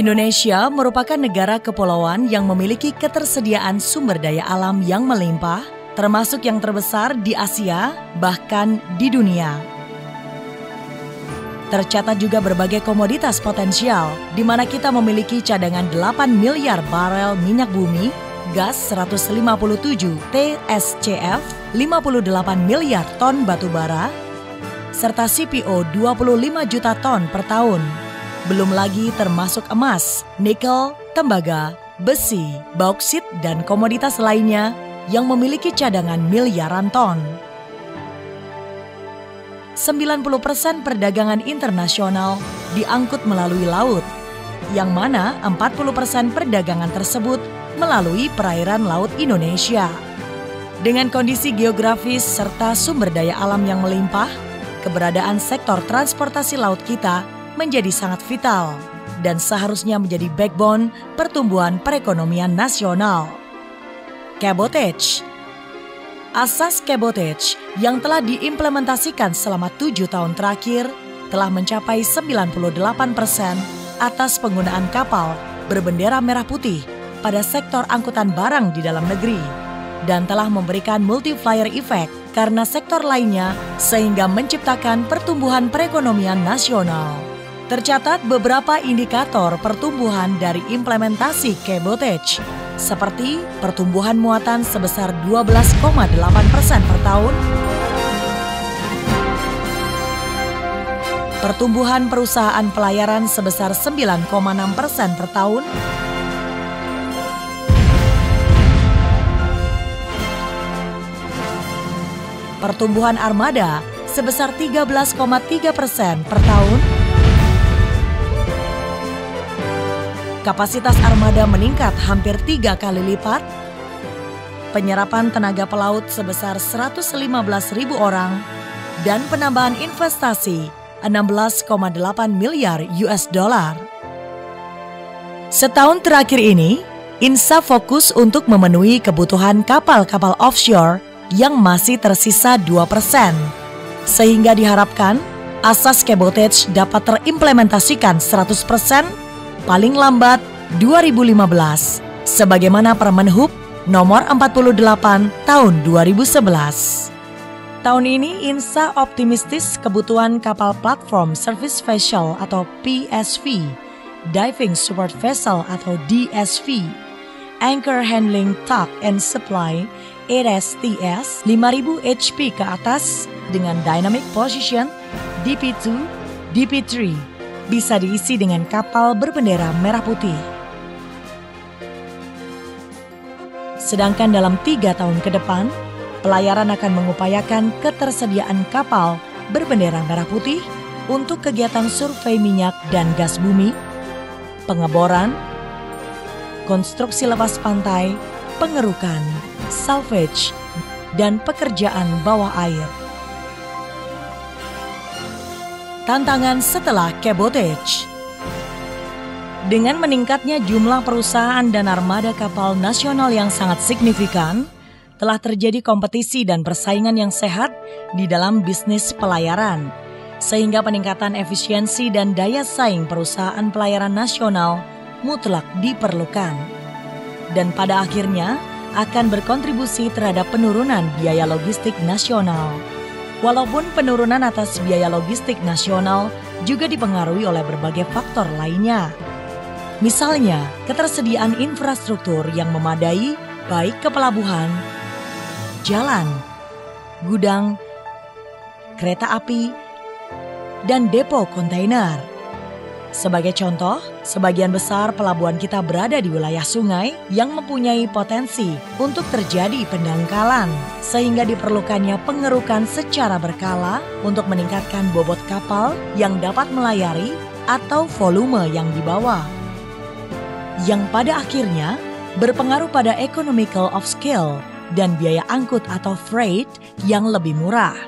Indonesia merupakan negara kepulauan yang memiliki ketersediaan sumber daya alam yang melimpah, termasuk yang terbesar di Asia, bahkan di dunia. Tercatat juga berbagai komoditas potensial, di mana kita memiliki cadangan 8 miliar barel minyak bumi, gas 157 TSCF, 58 miliar ton batu bara, serta CPO 25 juta ton per tahun. Belum lagi termasuk emas, nikel, tembaga, besi, bauksit, dan komoditas lainnya yang memiliki cadangan miliaran ton. 90% perdagangan internasional diangkut melalui laut, yang mana 40% perdagangan tersebut melalui perairan laut Indonesia. Dengan kondisi geografis serta sumber daya alam yang melimpah, keberadaan sektor transportasi laut kita menjadi sangat vital dan seharusnya menjadi backbone pertumbuhan perekonomian nasional. Cabotage. Asas cabotage yang telah diimplementasikan selama 7 tahun terakhir telah mencapai 98% atas penggunaan kapal berbendera merah putih pada sektor angkutan barang di dalam negeri dan telah memberikan multiplier effect karena sektor lainnya sehingga menciptakan pertumbuhan perekonomian nasional. Tercatat beberapa indikator pertumbuhan dari implementasi cabotage, seperti pertumbuhan muatan sebesar 12,8% per tahun, pertumbuhan perusahaan pelayaran sebesar 9,6% per tahun, pertumbuhan armada sebesar 13,3% per tahun, kapasitas armada meningkat hampir 3 kali lipat, penyerapan tenaga pelaut sebesar 115.000 orang, dan penambahan investasi 16,8 miliar US dollar. Setahun terakhir ini, INSA fokus untuk memenuhi kebutuhan kapal-kapal offshore yang masih tersisa 2%, sehingga diharapkan asas cabotage dapat terimplementasikan 100% paling lambat 2015, sebagaimana Permen-Hub nomor 48 tahun 2011. Tahun ini INSA optimistis kebutuhan kapal platform service vessel atau PSV, diving support vessel atau DSV, anchor handling tug and supply ASTS 5000 HP ke atas dengan dynamic position DP2, DP3 bisa diisi dengan kapal berbendera merah putih. Sedangkan dalam 3 tahun ke depan, pelayaran akan mengupayakan ketersediaan kapal berbendera merah putih untuk kegiatan survei minyak dan gas bumi, pengeboran, konstruksi lepas pantai, pengerukan, salvage, dan pekerjaan bawah air. Tantangan setelah cabotage. Dengan meningkatnya jumlah perusahaan dan armada kapal nasional yang sangat signifikan, telah terjadi kompetisi dan persaingan yang sehat di dalam bisnis pelayaran, sehingga peningkatan efisiensi dan daya saing perusahaan pelayaran nasional mutlak diperlukan. Dan pada akhirnya akan berkontribusi terhadap penurunan biaya logistik nasional. Walaupun penurunan atas biaya logistik nasional juga dipengaruhi oleh berbagai faktor lainnya. Misalnya, ketersediaan infrastruktur yang memadai baik ke pelabuhan, jalan, gudang, kereta api, dan depo kontainer. Sebagai contoh, sebagian besar pelabuhan kita berada di wilayah sungai yang mempunyai potensi untuk terjadi pendangkalan, sehingga diperlukannya pengerukan secara berkala untuk meningkatkan bobot kapal yang dapat melayari atau volume yang dibawa. Yang pada akhirnya berpengaruh pada economical of scale dan biaya angkut atau freight yang lebih murah.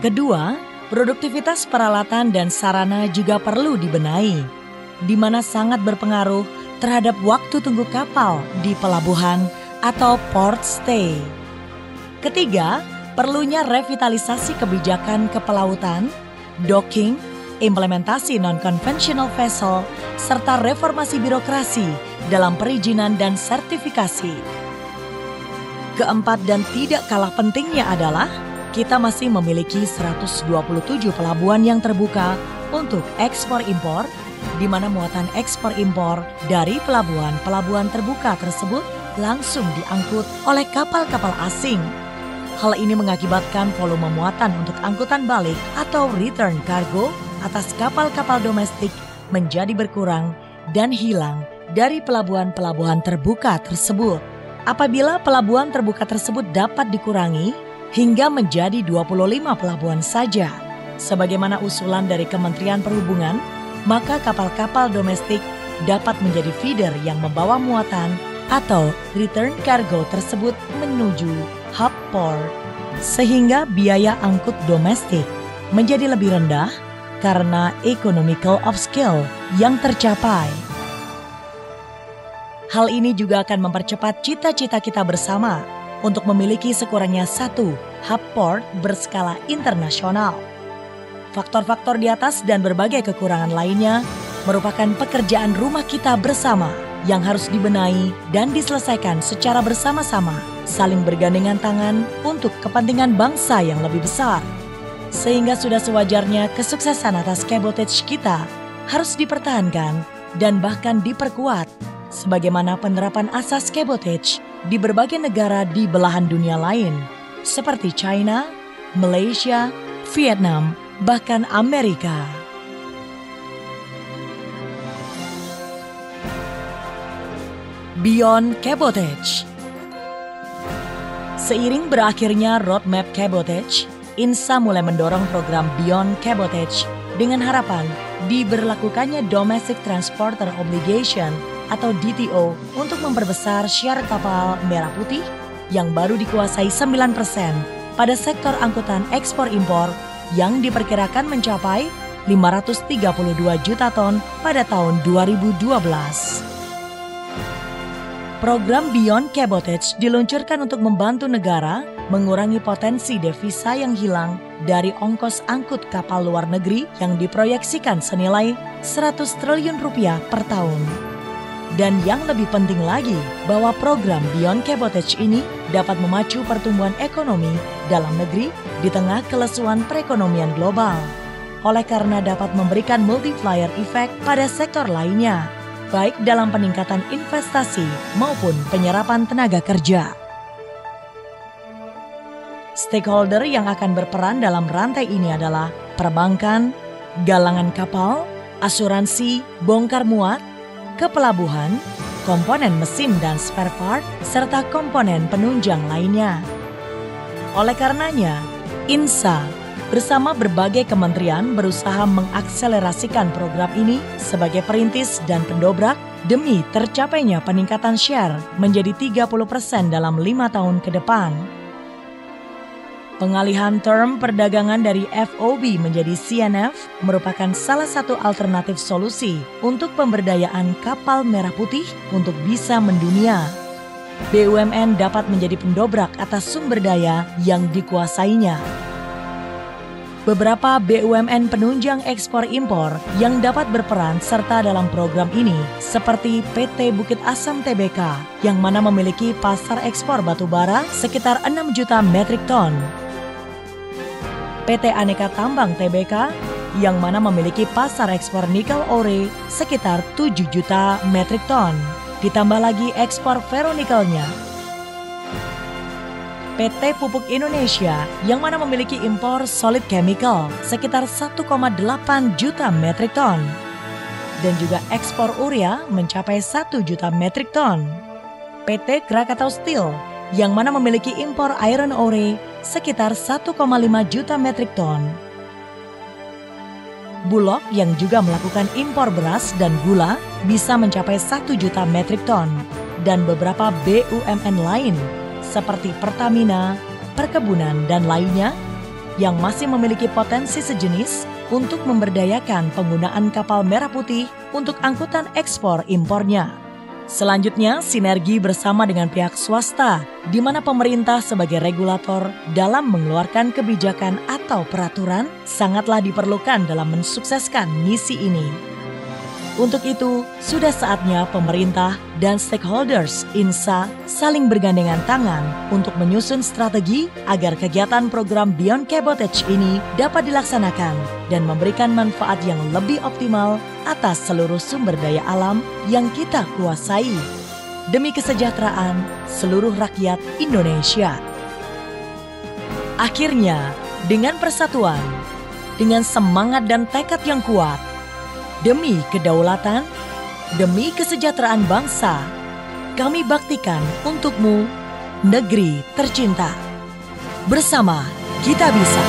Kedua, produktivitas peralatan dan sarana juga perlu dibenahi, di mana sangat berpengaruh terhadap waktu tunggu kapal di pelabuhan atau port stay. Ketiga, perlunya revitalisasi kebijakan kepelautan, docking, implementasi non-conventional vessel, serta reformasi birokrasi dalam perizinan dan sertifikasi. Keempat dan tidak kalah pentingnya adalah kita masih memiliki 127 pelabuhan yang terbuka untuk ekspor-impor, di mana muatan ekspor-impor dari pelabuhan-pelabuhan terbuka tersebut langsung diangkut oleh kapal-kapal asing. Hal ini mengakibatkan volume muatan untuk angkutan balik atau return cargo atas kapal-kapal domestik menjadi berkurang dan hilang dari pelabuhan-pelabuhan terbuka tersebut. Apabila pelabuhan terbuka tersebut dapat dikurangi hingga menjadi 25 pelabuhan saja, sebagaimana usulan dari Kementerian Perhubungan, maka kapal-kapal domestik dapat menjadi feeder yang membawa muatan atau return cargo tersebut menuju hub port, sehingga biaya angkut domestik menjadi lebih rendah karena economical of scale yang tercapai. Hal ini juga akan mempercepat cita-cita kita bersama untuk memiliki sekurangnya satu hub port berskala internasional. Faktor-faktor di atas dan berbagai kekurangan lainnya merupakan pekerjaan rumah kita bersama yang harus dibenahi dan diselesaikan secara bersama-sama, saling bergandengan tangan untuk kepentingan bangsa yang lebih besar. Sehingga sudah sewajarnya kesuksesan atas cabotage kita harus dipertahankan dan bahkan diperkuat, sebagaimana penerapan asas cabotage di berbagai negara di belahan dunia lain, seperti China, Malaysia, Vietnam, bahkan Amerika. Beyond Cabotage. Seiring berakhirnya roadmap cabotage, INSA mulai mendorong program Beyond Cabotage dengan harapan diberlakukannya Domestic Transporter Obligation atau DTO untuk memperbesar share kapal merah putih yang baru dikuasai 9% pada sektor angkutan ekspor-impor yang diperkirakan mencapai 532 juta ton pada tahun 2012. Program Beyond Cabotage diluncurkan untuk membantu negara mengurangi potensi devisa yang hilang dari ongkos angkut kapal luar negeri yang diproyeksikan senilai 100 triliun rupiah per tahun. Dan yang lebih penting lagi, bahwa program Beyond Cabotage ini dapat memacu pertumbuhan ekonomi dalam negeri di tengah kelesuan perekonomian global. Oleh karena dapat memberikan multiplier effect pada sektor lainnya, baik dalam peningkatan investasi maupun penyerapan tenaga kerja. Stakeholder yang akan berperan dalam rantai ini adalah perbankan, galangan kapal, asuransi, bongkar muat, kepelabuhan, komponen mesin dan spare part, serta komponen penunjang lainnya. Oleh karenanya, INSA bersama berbagai kementerian berusaha mengakselerasikan program ini sebagai perintis dan pendobrak demi tercapainya peningkatan share menjadi 30% dalam 5 tahun ke depan. Pengalihan term perdagangan dari FOB menjadi CNF merupakan salah satu alternatif solusi untuk pemberdayaan kapal merah putih untuk bisa mendunia. BUMN dapat menjadi pendobrak atas sumber daya yang dikuasainya. Beberapa BUMN penunjang ekspor-impor yang dapat berperan serta dalam program ini seperti PT Bukit Asam Tbk yang mana memiliki pasar ekspor batubara sekitar 6 juta metrik ton. PT Aneka Tambang Tbk yang mana memiliki pasar ekspor nikel ore sekitar 7 juta metrik ton. Ditambah lagi ekspor ferronikelnya. PT Pupuk Indonesia yang mana memiliki impor solid chemical sekitar 1,8 juta metrik ton. Dan juga ekspor urea mencapai 1 juta metrik ton. PT Krakatau Steel yang mana memiliki impor iron ore sekitar 1,5 juta metrik ton. Bulog yang juga melakukan impor beras dan gula bisa mencapai 1 juta metrik ton. Dan beberapa BUMN lain seperti Pertamina, perkebunan, dan lainnya yang masih memiliki potensi sejenis untuk memberdayakan penggunaan kapal merah putih untuk angkutan ekspor impornya. Selanjutnya, sinergi bersama dengan pihak swasta, di mana pemerintah sebagai regulator dalam mengeluarkan kebijakan atau peraturan sangatlah diperlukan dalam mensukseskan misi ini. Untuk itu, sudah saatnya pemerintah dan stakeholders INSA saling bergandengan tangan untuk menyusun strategi agar kegiatan program Beyond Cabotage ini dapat dilaksanakan dan memberikan manfaat yang lebih optimal atas seluruh sumber daya alam yang kita kuasai demi kesejahteraan seluruh rakyat Indonesia. Akhirnya, dengan persatuan, dengan semangat dan tekad yang kuat, demi kedaulatan, demi kesejahteraan bangsa, kami baktikan untukmu, negeri tercinta. Bersama kita bisa.